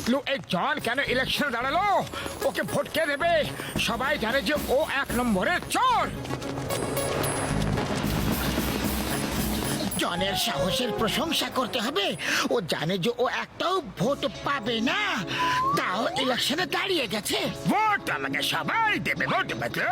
পাতলু, এই জন কেন ইলেকশন দাঁড়ালো? ওকে ভোট কে দেবে? সবাই জানে যে ও 1 নম্বরের চোর। জনের সাহসের প্রশংসা করতে হবে। ও জানে যে ও একটাও ভোট পাবে না, তাও ইলেকশনে দাঁড়িয়ে গেছে। ভোট আমাকে সবাই দেবে ভোট পাতলু।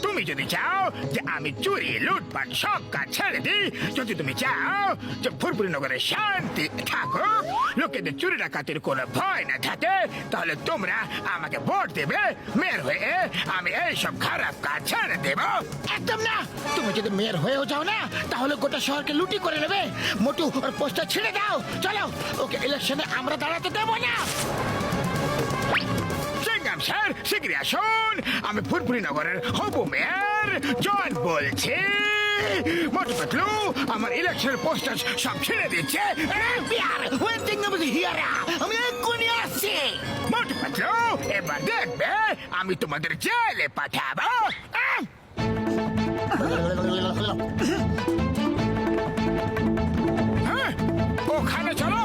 তুমি যদি চাও যে আমি চুরি লুটপাট সব কাজ ছেড়ে দিই, যদি তুমি চাও যে ফুরফুরি নগরে শান্তি থাকুক, লোকেদের চুরি ডাকাতির কোনো ভয় না থাকে, তাহলে তোমরা আমাকে ভোট দেবে। মেয়র হয়ে আমি এইসব খারাপ কাজ ছেড়ে দেব। একদম না। তুমি যদি মেয়র হয়েও যাও না, তাহলে গোটা শহরকে লুটি করে নেবে। মোটু ওর পোস্টার ছেড়ে দাও। চলো, ওকে ইলেকশনে আমরা দাঁড়াতে দেবো না। সিংহাম স্যার, শীঘ্রই আসুন। আমি ফুরফুরি নগরের হবু মেয়র জন বলছি। মোটু পাতলু আমার ইলেকশনের পোস্টার সব ছেড়ে দিচ্ছে। আমি এক্ষুনি আসছি। মোটু পাতলু, এবার দেখবে আমি তোমাদের জেলে পাঠাবো। হ্যাঁ, ওখানে চলো।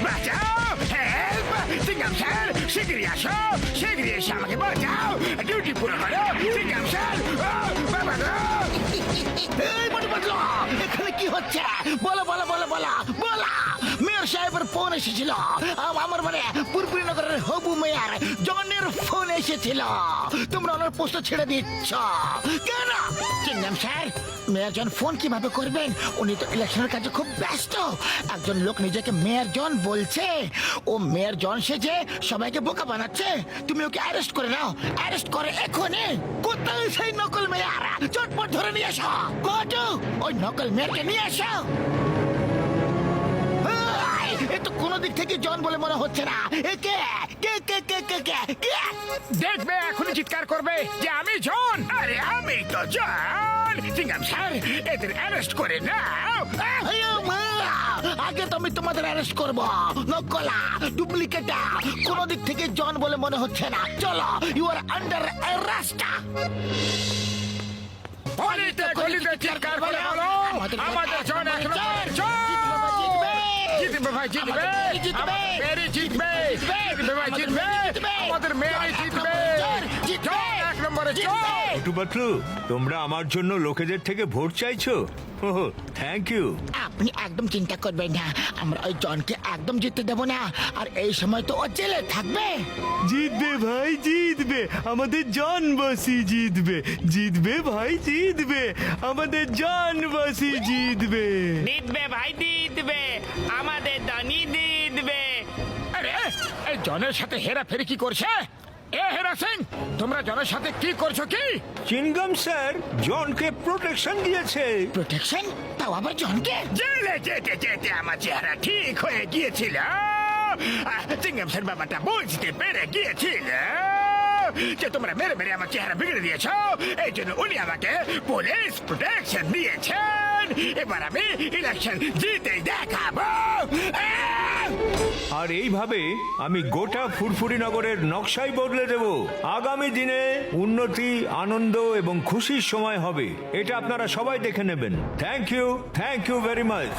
বাঁচাও, হেল্প! সিংহাম স্যার, শীঘ্রই আসো। শীঘ্রই এসে আমাকে বাঁচাও। ডিউটি পুরো করো সিংহাম স্যার। বাবা গো! এই মোটু পাতলু, এখানে কি হচ্ছে? বলো বলো বলো বলো বলো। মেয়র সাহেবের ফোন এসেছিল। আমার মানে পুরপুরি নগরের হবু মেয়র জনের ফোন এসেছিল। তোমরা ওনার পোস্ট ছেড়ে দিচ্ছ কেন? কিংডম স্যার, মেয়র জন ফোন কিভাবে করবেন? উনি তো ইলেকশনের কাজে খুব ব্যস্ত। একজন লোক নিজেকে মেয়র জন বলছে, ও মেয়র জন সেজে সবাইকে বোকা বানাচ্ছে। তুমি ওকে অ্যারেস্ট করে নাও। অ্যারেস্ট করে এখনই। কোথায় সেই নকল মেয়র? চটপট ধরে নিয়ে এসো। কোটু, ওই নকল মেয়রকে নিয়ে এসো। এ তো কোনো দিক থেকে জন বলে মনে হচ্ছে না। এ কে কে কে কে কে কে কে? দেখবে এখনই চিৎকার করবে যে আমি জন। আরে আমি তো জন। সিংহাম স্যার, এদের অ্যারেস্ট করে নাও। আগে তো আমি তোমাদের অ্যারেস্ট করবো। নকলা, ডুপ্লিকেটা, কোনো দিক থেকে জন বলে মনে হচ্ছে না। চলো, ইউ আর আন্ডার অ্যারেস্ট। গলিতে গলিতে চিৎকার করে বলো আমাদের জন 1 নম্বরের চোর। জিতবে ভাই, জিতবে। আমাদের মেয়েরই জিতবে। জিতবে ভাই, জিতবে। আমাদের মেয়েরই জিতবে। জন 1 নম্বরের চোর। মোটু পাতলু, তোমরা আমার জন্য লোকেদের থেকে ভোট চাইছো? ওহ, থ্যাংক ইউ। আপনি একদম চিন্তা করবেন না, আমরা ওই জনকে একদম জিততে দেবো না। আর এই সময় তো ও জেলে থাকবে। জিতবে ভাই, জিতবে। আমাদের জনবাসী জিতবে। জিতবে ভাই, জিতবে। আমাদের জনবাসী জিতবে। জিতবে ভাই, জিতবে। আমাদের দনি জিতবে। আরে এই জনের সাথে হেরাফেরি কি করছে? এ হেরা সিং, তোমরা জনের সাথে কি করছো কি? চিনগাম স্যার জনকে প্রোটেকশন দিয়েছে। প্রোটেকশন? তাও আবার জনকে? জেলে যেতে যেতে আমার চেহারা ঠিক হয়ে গিয়েছিল। সিংহাম স্যার বাবাটা বুঝতে পেরে গিয়েছিল যে তোমরা মেরে মেরে আমার চেহারা বিগড়ে দিয়েছ। এই জন্য উনি আমাকে পুলিশ প্রোটেকশন দিয়েছেন। এবার আমি ইলেকশন জিতেই দেখাবো। আর এইভাবে আমি গোটা ফুরফুরি নগরের নকশাই বদলে দেব। আগামী দিনে উন্নতি, আনন্দ এবং খুশির সময় হবে। এটা আপনারা সবাই দেখে নেবেন। Thank you very much.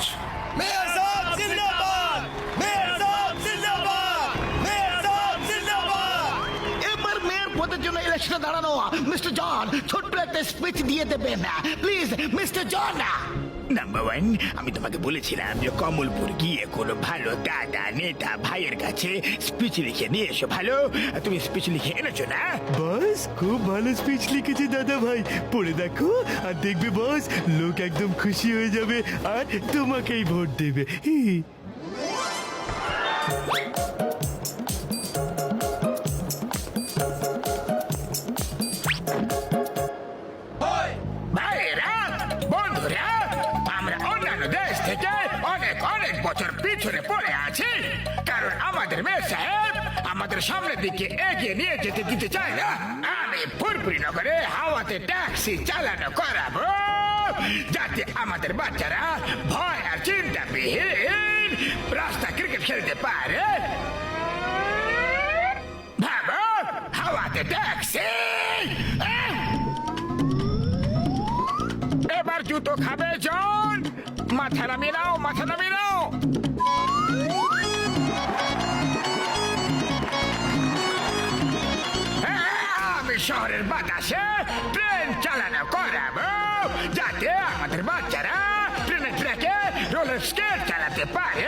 Mayor সাহেব জিন্দাবাদ! মেয়র সাহেব জিন্দাবাদ! মেয়র সাহেব জিন্দাবাদ! এবার মেয়র পদের জন্য ইলেকশনে দাঁড়ানো মিস্টার জন ছোট্ট একটা স্পিচ দিয়ে দেবেন প্লিজ মিস্টার জন। নাম্বার 1, আমি তোমাকে বলেছিলাম যে কমলপুর গিয়ে কোনো ভালো দাদা নেতা ভাইয়ের কাছে স্পিচ লিখে নিয়ে এসো। ভালো, তুমি স্পিচ লিখে এনেছো না? বস খুব ভালো স্পিচ লিখেছে দাদা ভাই, পড়ে দেখো আর দেখবে বস, লোক একদম খুশি হয়ে যাবে আর তোমাকেই ভোট দেবে। ভাইয়েরা, বন্ধুরা, আমরা অন্যান্য দেশ থেকে অনেক অনেক বছর পিছনে পড়ে আছি, কারণ আমাদের মেয়র সাহেব আমাদের সামনের দিকে এগিয়ে নিয়ে যেতে দিতে চায় না। আমি ফুরফুরি নগরে হাওয়াতে ট্যাক্সি চালানো করাবো, যাতে আমাদের বাচ্চারা ভয় আর চিন্তাবিহীন রাস্তা ক্রিকেট খেলতে পারে। ভাবো, হাওয়াতে ট্যাক্সি। এবার জুতো খাবে জন। মাথা মাথা নামিয়ে নাও, মাথা নামিয়ে নাও। আমি শহরের বাতাসে ট্রেন চালানো করাবো, যাতে আমাদের বাচ্চারা ট্রেনের ট্র্যাকে রোলার স্কেট চালাতে পারে।